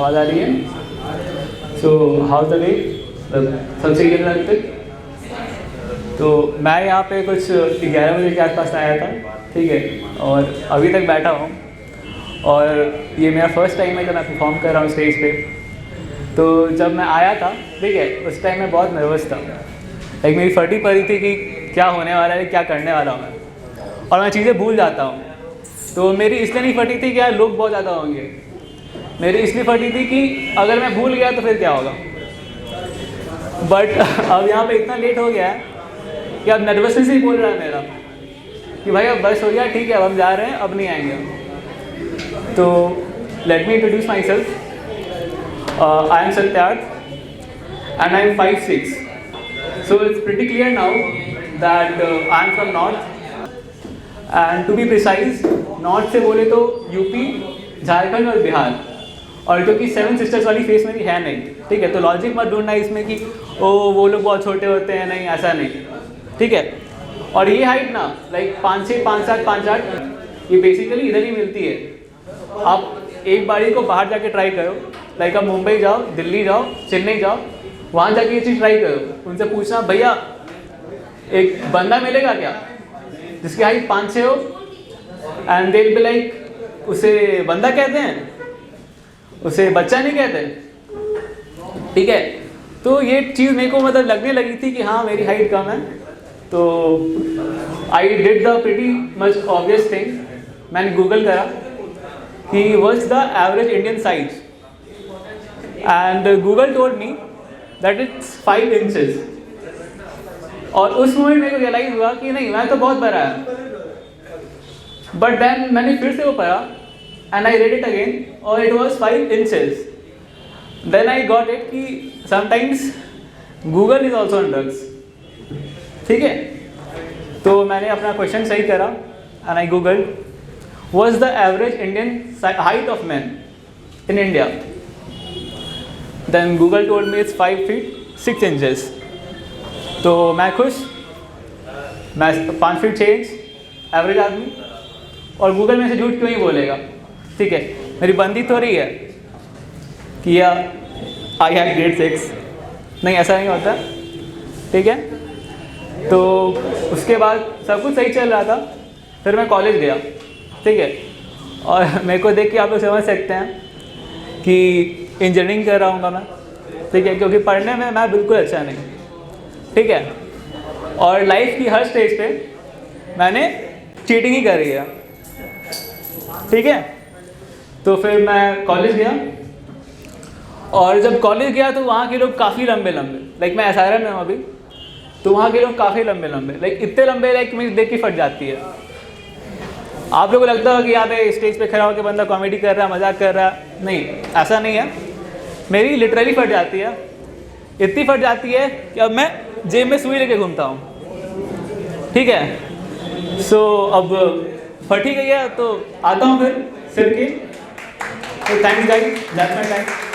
आवाज़ आ रही है? सो हाउ द डे, सबसे ये लगते। तो मैं यहाँ पे कुछ 11 बजे के आसपास आया था, ठीक है, और अभी तक बैठा हूँ। और ये मेरा फर्स्ट टाइम है जब मैं परफॉर्म कर रहा हूँ स्टेज पे। तो जब मैं आया था, ठीक है, उस टाइम मैं बहुत नर्वस था। लाइक मेरी फटी पड़ी थी कि क्या होने वाला है, क्या करने वाला हूँ मैं, और मैं चीज़ें भूल जाता हूँ। तो मेरी इसलिए नहीं फटी थी कि यार लोग बहुत ज़्यादा होंगे, मेरी इसलिए फटी थी कि अगर मैं भूल गया तो फिर क्या होगा। बट अब यहाँ पे इतना लेट हो गया है कि अब नर्वसनेस ही बोल रहा है मेरा कि भाई अब बस हो गया, ठीक है, अब हम जा रहे हैं, अब नहीं आएंगे। तो let me introduce my self. I am Satyarth and I am 5'6". So it's pretty clear now that I am from North, and to be precise, North से बोले तो यूपी, झारखंड और बिहार। और जो कि 7 सिस्टर्स वाली फेस मेरी है नहीं, ठीक है। तो लॉजिक मत ढूंढना इसमें कि ओ वो लोग बहुत छोटे होते हैं, नहीं, ऐसा नहीं, ठीक है। और ये हाइट ना लाइक 5'6", 5'7", 5'8", ये बेसिकली इधर ही मिलती है। आप एक बारी को बाहर जाके ट्राई करो, लाइक आप मुंबई जाओ, दिल्ली जाओ, चेन्नई जाओ, वहाँ जाके ये चीज़ ट्राई करो। उनसे पूछना भैया एक बंदा मिलेगा क्या जिसकी हाइट 5'6" हो, and they will be like उसे बंदा कहते हैं, उसे बच्चा नहीं कहते, ठीक है। तो ये चीज़ मेरे को मतलब लगने लगी थी कि हाँ मेरी हाइट कम है। तो I did the pretty much obvious thing, मैंने गूगल करा कि what's the average Indian size, and Google told me that it's 5 inches. और उस मोमेंट मेरे को रियलाइज हुआ कि नहीं, मैं तो बहुत बड़ा है। बट देन मैंने फिर से वो पढ़ा and I read it again और it was 5 inches. Then I got it कि sometimes Google is also on drugs, ठीक है। तो मैंने अपना क्वेश्चन सही करा and I Google what's the average Indian height of man in India. Then Google told me it's 5 feet 6 inches। तो मैं खुश, मैं 5 feet 6 inch एवरेज आदमी, और गूगल में से झूठ क्यों ही बोलेगा, ठीक है। मेरी बंदी तो रही है कि आई हैव grade 6, नहीं ऐसा नहीं होता, ठीक है। तो उसके बाद सब कुछ सही चल रहा था। फिर मैं कॉलेज गया, ठीक है, और मेरे को देख के आप लोग समझ सकते हैं कि इंजीनियरिंग कर रहा हूँ मैं, ठीक है, क्योंकि पढ़ने में मैं बिल्कुल अच्छा नहीं, ठीक है। और लाइफ की हर स्टेज पे मैंने चीटिंग ही करी है, ठीक है। तो फिर मैं कॉलेज गया, और जब कॉलेज गया तो वहाँ के लोग काफ़ी लंबे लंबे, लाइक मैं SRM में हूँ अभी, तो वहाँ के लोग काफ़ी लंबे लंबे, लाइक इतने लंबे लाइक मेरी देख के फट जाती है। आप लोगों को लगता होगा कि यहाँ पे स्टेज पे खड़ा होकर बंदा कॉमेडी कर रहा है, मजाक कर रहा है, नहीं, ऐसा नहीं है। मेरी लिटरली फट जाती है, इतनी फट जाती है कि अब मैं जेब में सुई लेके घूमता हूँ, ठीक है। सो अब फट ही गई है तो आता हूँ फिर के। तो thanks guys, that's my time.